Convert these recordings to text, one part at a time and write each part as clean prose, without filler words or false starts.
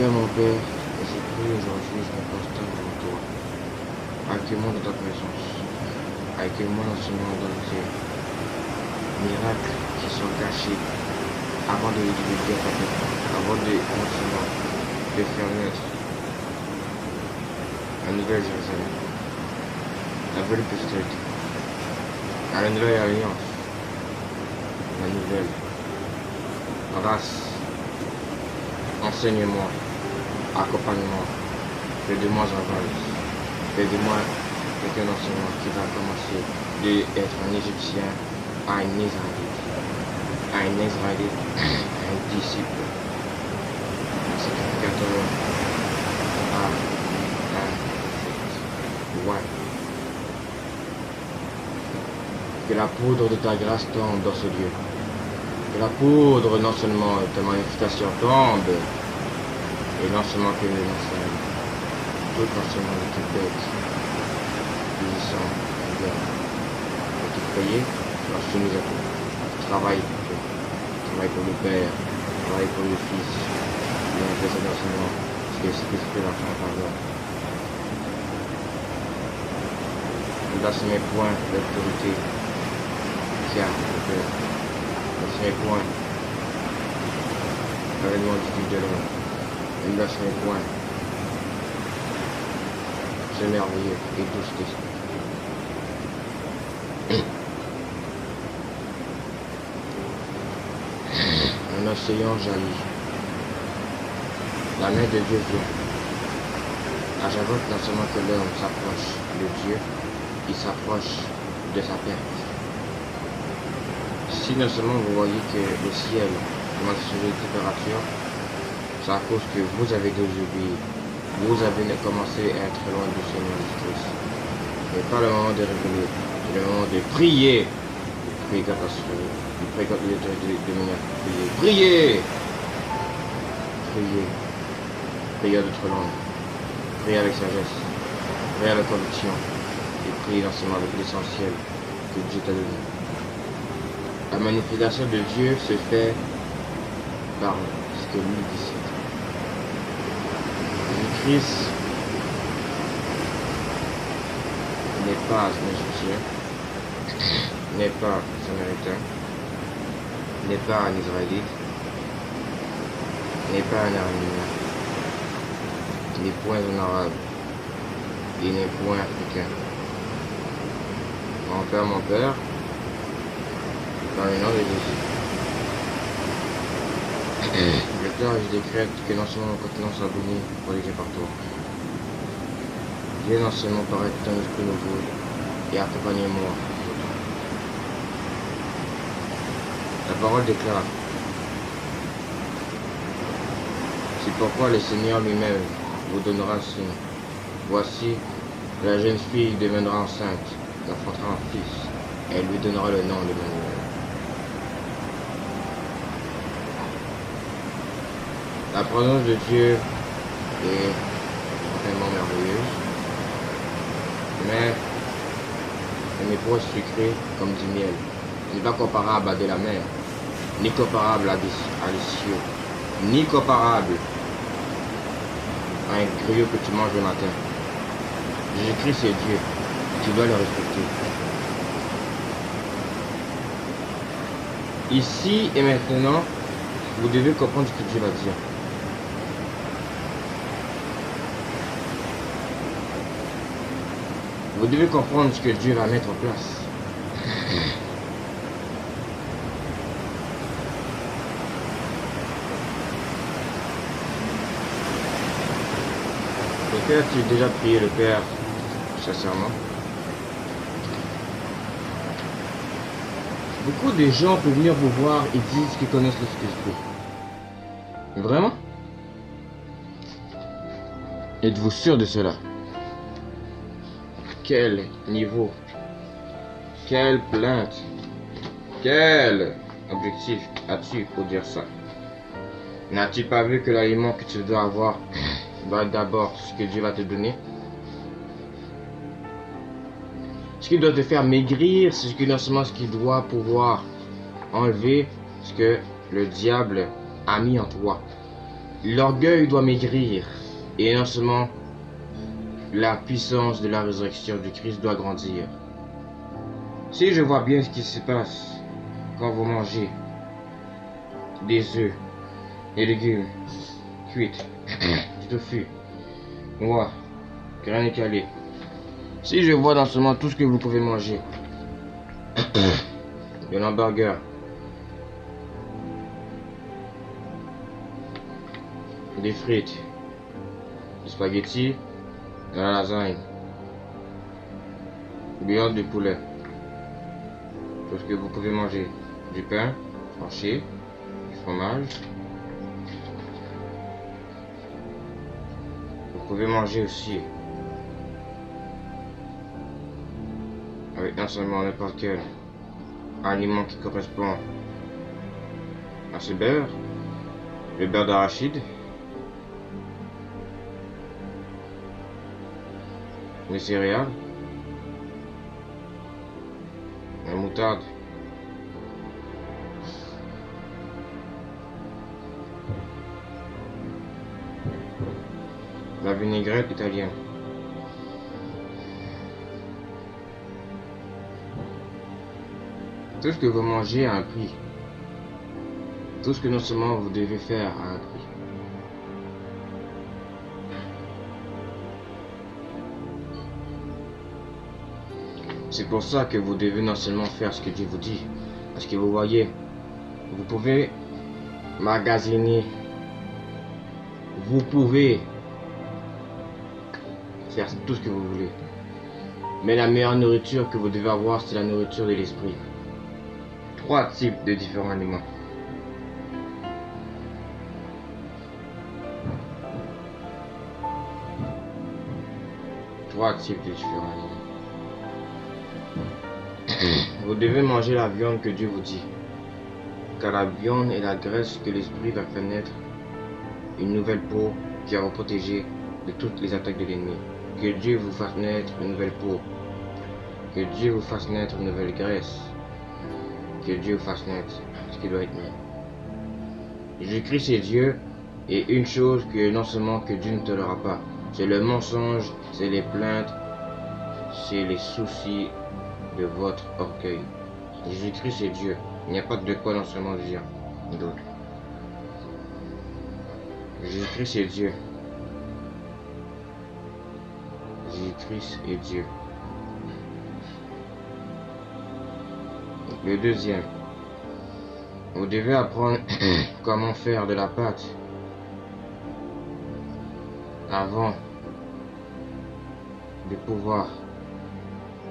Mon père, j'ai cru aujourd'hui, je me constate devant toi. Accueille-moi dans ta présence. Accueille-moi dans ce monde entier. Miracles qui sont cachés avant de dire ta papa, avant de continuer de faire naître la nouvelle Jérusalem, la belle postérité, la nouvelle alliance, la nouvelle race. Enseigne-moi, accompagne-moi, fais-de-moi un vase, fais-de-moi un enseignement qui va commencer d'être un Égyptien à un Israélite, à un disciple, un sacrificateur, à un roi. Que la poudre de ta grâce tombe dans ce lieu. Que la poudre, non seulement de ta manifestation tombe, et non seulement que les enseigne, tout non seulement de toute bête, puissant, pour te prier, tu as soumis à toi. Travaille pour toi, travaille pour le Père, travaille pour le Fils, et un fait cet enseignement, parce que c'est ce que la fin faveur. Là, c'est mes points d'autorité qui a le Père. C'est mes points. L'avènement du Fils de l'homme. Et là, c'est mes points. C'est merveilleux et douce d'esprit. Un océan jaillit. La main de Dieu vient. J'ajoute non seulement que l'homme s'approche de Dieu, il s'approche de sa perte. Si non seulement vous voyez que le ciel commence à changer de température, c'est à cause que vous avez désobéi. Vous avez commencé à être loin du Seigneur Jésus-Christ. Ce n'est pas le moment de révéler, c'est le moment de prier. De prier catastrophe, de prier contre l'autorité de manière prier. Priez! Priez. Priez à d'autres langues. Priez avec sagesse. Priez avec conviction. Et priez l'enseignement avec l'essentiel que Dieu t'a donné. La manifestation de Dieu se fait par ce que lui décide. Jésus-Christ n'est pas un Égyptien, n'est pas un Samaritain, n'est pas un Israélite, n'est pas un Araméen, il n'est point un Arabe, il n'est point africain. Mon Père, dans le nom de Jésus. Le Père, je décrète que non seulement mon continent soit béni, protégé par toi. Viens non seulement paraître ton esprit nouveau et accompagnez-moi. La parole déclare. C'est pourquoi le Seigneur lui-même vous donnera un signe. Voici, la jeune fille deviendra enceinte, enfantera un fils, et elle lui donnera le nom d'Emmanuel. La présence de Dieu est vraiment merveilleuse, mais elle n'est pas sucrée comme du miel. Elle n'est pas comparable à de la mer, ni comparable à des cieux, ni comparable à un griot que tu manges le matin. Jésus-Christ c'est Dieu, tu dois le respecter. Ici et maintenant, vous devez comprendre ce que Dieu va dire. Vous devez comprendre ce que Dieu va mettre en place. Peut-être tu as déjà prié le Père sincèrement. Beaucoup de gens peuvent venir vous voir et disent qu'ils connaissent le Saint-Esprit. Vraiment? Êtes-vous sûr de cela? Quel niveau? Quelle plainte? Quel objectif as-tu pour dire ça? N'as-tu pas vu que l'aliment que tu dois avoir doit être d'abord ce que Dieu va te donner? Ce qui doit te faire maigrir, c'est ce que non seulement ce qui doit pouvoir enlever ce que le diable a mis en toi. L'orgueil doit maigrir et non seulement la puissance de la résurrection du Christ doit grandir. Si je vois bien ce qui se passe quand vous mangez des œufs, des légumes, cuites, du tofu, noix, graines calées. Si je vois dans seulement tout ce que vous pouvez manger, de l'hamburger, des frites, des spaghettis, de la lasagne, du viande de poulet, tout ce que vous pouvez manger, du pain tranché, du fromage. Vous pouvez manger aussi avec non seulement n'importe quel aliment qui correspond à ce beurre, le beurre d'arachide, les céréales, la moutarde, la vinaigrette italienne. Tout ce que vous mangez a un prix. Tout ce que non seulement vous devez faire a un prix. C'est pour ça que vous devez non seulement faire ce que Dieu vous dit. Parce que vous voyez, vous pouvez magasiner. Vous pouvez faire tout ce que vous voulez. Mais la meilleure nourriture que vous devez avoir, c'est la nourriture de l'esprit. 3 types de différents aliments. Trois types de différents aliments. Vous devez manger la viande que Dieu vous dit. Car la viande est la graisse que l'esprit va faire naître une nouvelle peau qui va vous protéger de toutes les attaques de l'ennemi. Que Dieu vous fasse naître une nouvelle peau. Que Dieu vous fasse naître une nouvelle graisse. Que Dieu vous fasse naître ce qui doit être né. Jésus-Christ est Dieu, et une chose que non seulement que Dieu ne tolérera pas, c'est le mensonge, c'est les plaintes, c'est les soucis de votre orgueil. Jésus-Christ est Dieu. Il n'y a pas de quoi non seulement dire d'autre. Jésus-Christ est Dieu. Jésus-Christ est Dieu. Le deuxième, vous devez apprendre comment faire de la pâte avant de pouvoir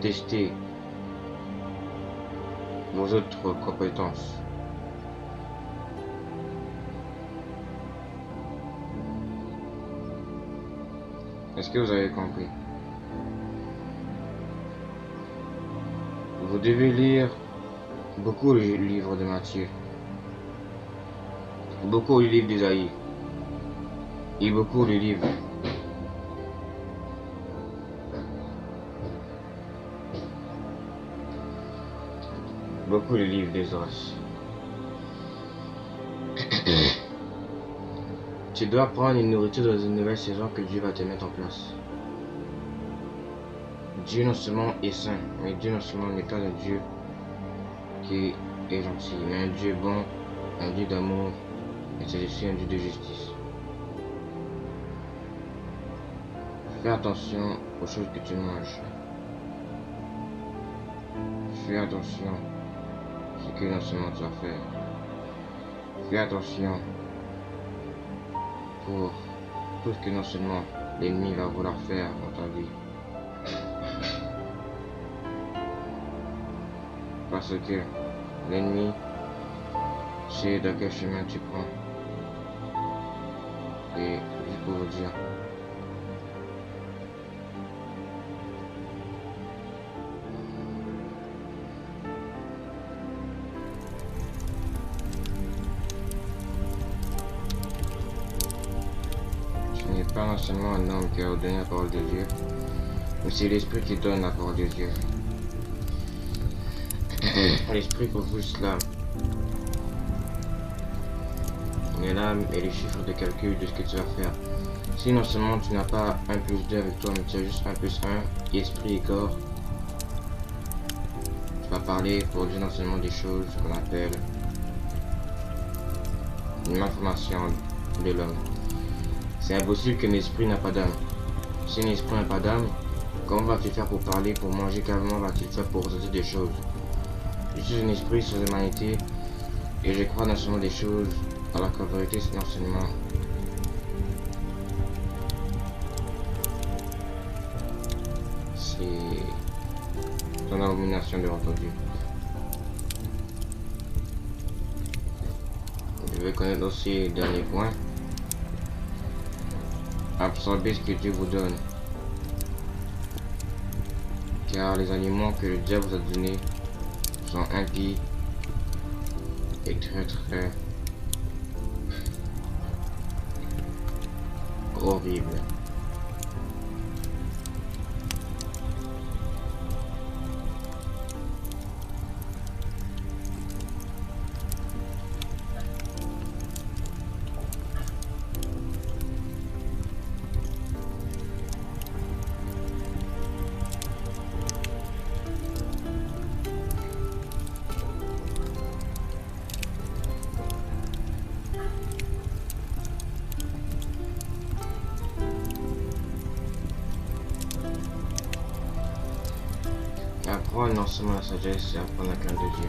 tester vos autres compétences. Est-ce que vous avez compris? Vous devez lire beaucoup le livre de Matthieu, beaucoup le livre d'Isaïe et beaucoup le livre d'Esdras. Tu dois prendre une nourriture dans une nouvelle saison que Dieu va te mettre en place. Dieu non seulement est saint, mais Dieu non seulement n'est pas un Dieu qui est gentil, mais un Dieu bon, un Dieu d'amour, et c'est aussi un Dieu de justice. Fais attention aux choses que tu manges. Fais attention à ce que non seulement tu vas faire. Fais attention pour tout ce que non seulement l'ennemi va vouloir faire dans ta vie. Parce que L'ennemi, c'est de quel chemin tu prends. Et juste pour vous dire. Ce n'est pas non seulement un homme qui a ordonné la parole de Dieu, mais c'est l'esprit qui donne la parole de Dieu. L'esprit confuse l'âme. Et l'âme est les chiffres de calcul de ce que tu vas faire. Si non seulement tu n'as pas 1 plus 2 avec toi, mais tu as juste 1 plus 1, esprit et corps, tu vas parler pour dire non seulement des choses qu'on appelle une malformation de l'homme. C'est impossible qu'un esprit n'a pas d'âme. Si un esprit n'a pas d'âme, comment vas-tu faire pour parler, pour manger, comment vas-tu faire pour ressentir des choses? Je suis un esprit sur l'humanité et je crois non seulement des choses, alors qu'en vérité c'est non seulement c'est ton abomination devant ton Dieu. Je vais connaître aussi le dernier point. Absorbez ce que Dieu vous donne. Car les aliments que le diable vous a donnés sont impies et très horribles. Apprendre non seulement la sagesse et apprendre la crainte de Dieu.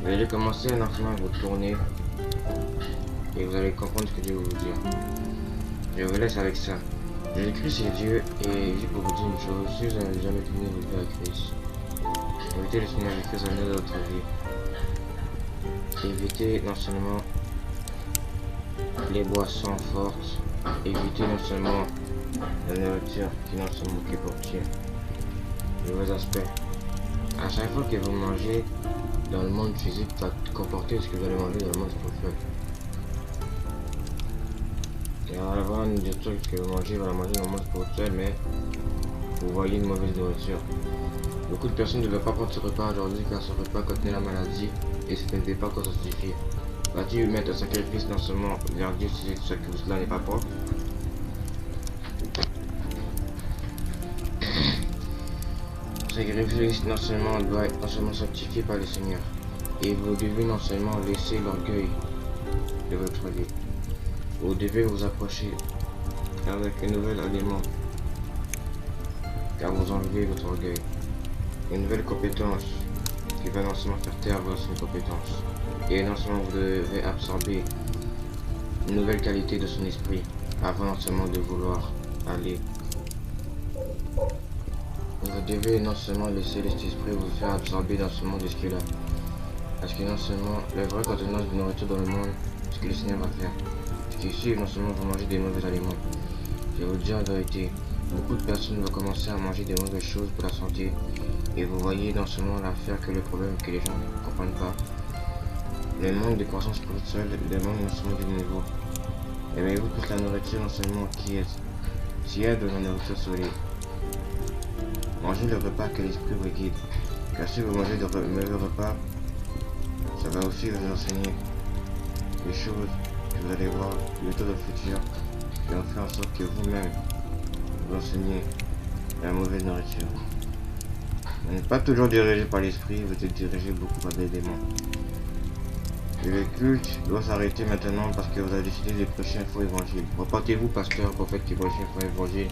Vous allez commencer non seulement à vous tourner et vous allez comprendre ce que Dieu veut vous dire. Je vous laisse avec ça. Jésus-Christ c'est Dieu et juste pour vous dire une chose, si vous n'avez jamais tenu votre vie à Christ, évitez le Seigneur Jésus-Christ à venir de votre vie. Évitez non seulement les boissons fortes, évitez non seulement la nourriture qui non seulement qui porte de vos aspects. À chaque fois que vous mangez dans le monde physique, va comporter ce que vous allez manger dans le monde spirituel. Et avant de dire ce que vous mangez, vous allez manger dans le monde spirituel, mais vous voyez une mauvaise nourriture. Beaucoup de personnes ne veulent pas prendre ce repas aujourd'hui car ce repas contenait la maladie et ce n'était pas qu'on sanctifie. Vas-tu mettre un sacrifice non seulement vers Dieu si ce que cela n'est pas propre? Ce sacrifice non seulement doit être non seulement sanctifié par le Seigneur, et vous devez non seulement laisser l'orgueil de votre vie. Vous devez vous approcher avec un nouvel aliment, car vous enlevez votre orgueil. Une nouvelle compétence qui va non seulement faire taire vos anciennes compétences. Et non seulement vous devez absorber une nouvelle qualité de son esprit avant non seulement de vouloir aller. Vous devez non seulement laisser cet esprit vous faire absorber dans ce monde de ce qu'il a. Parce que non seulement la vraie contenance de nourriture dans le monde, ce que le Seigneur va faire. Ce qui suit, non seulement vous mangez des mauvais aliments. Je vais vous dire la vérité, beaucoup de personnes vont commencer à manger des mauvaises choses pour la santé. Et vous voyez non seulement l'affaire que le problème que les gens ne comprennent pas. Le manque de croissance spirituelle, le manque non seulement du niveau. Et bien vous toute la nourriture non seulement qui aide de la nourriture solide. Mangez le repas que l'esprit vous guide. Car si vous mangez de mauvais repas, ça va aussi vous enseigner des choses que vous allez voir bientôt dans le futur qui vont faire en sorte que vous-même vous enseignez la mauvaise nourriture. Vous n'êtes pas toujours dirigé par l'esprit, vous êtes dirigé beaucoup par des démons. Et le culte doit s'arrêter maintenant parce que vous avez décidé de prêcher un faux évangile. Reportez-vous, pasteur, prophète qui prêche un faux évangile.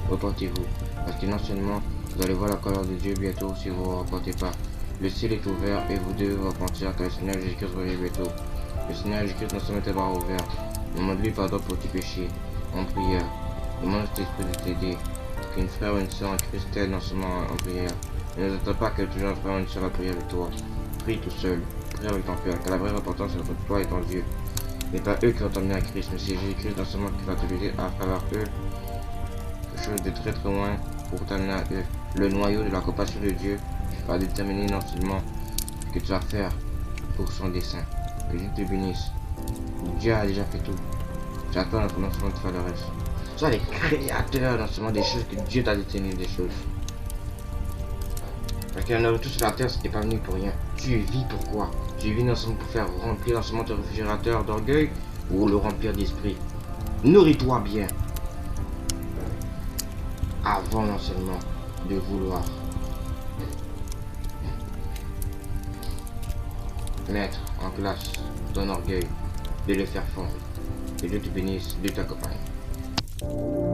Reportez-vous. Parce que non seulement vous allez voir la colère de Dieu bientôt si vous ne reportez pas. Le ciel est ouvert et vous devez vous repentir car le Seigneur Jésus-Christ revient bientôt. Le Seigneur Jésus-Christ non seulement tes bras ouverts. Demande-lui pardon pour tes péchés. En prière. Demande cet esprit de t'aider. Qu'une frère ou une soeur en Christ t'aide non seulement en prière. Ne t'attends pas que tu n'entres une seule à prier avec toi. Prie tout seul. Prie avec ton cœur, car la vraie importance est entre toi et ton Dieu. Ce n'est pas eux qui vont t'emmener à Christ, mais c'est Jésus-Christ dans ce monde qui va te l'aider à travers eux. Quelque chose de très très loin pour t'amener à eux. Le noyau de la compassion de Dieu va déterminer non seulement ce que tu vas faire pour son dessein. Que Dieu te bénisse. Dieu a déjà fait tout. J'attends non seulement de faire le reste. Sois les créateurs non seulement des choses que Dieu t'a déterminé des choses. Parce qu'il y en a tout sur la terre, c'était pas venu pour rien. Tu vis pourquoi? Tu vis non seulement pour faire remplir non seulement ton réfrigérateur d'orgueil ou le remplir d'esprit. Nourris-toi bien. Avant non seulement de vouloir mettre en place ton orgueil, de le faire fondre. Que Dieu te bénisse, Dieu t'accompagne.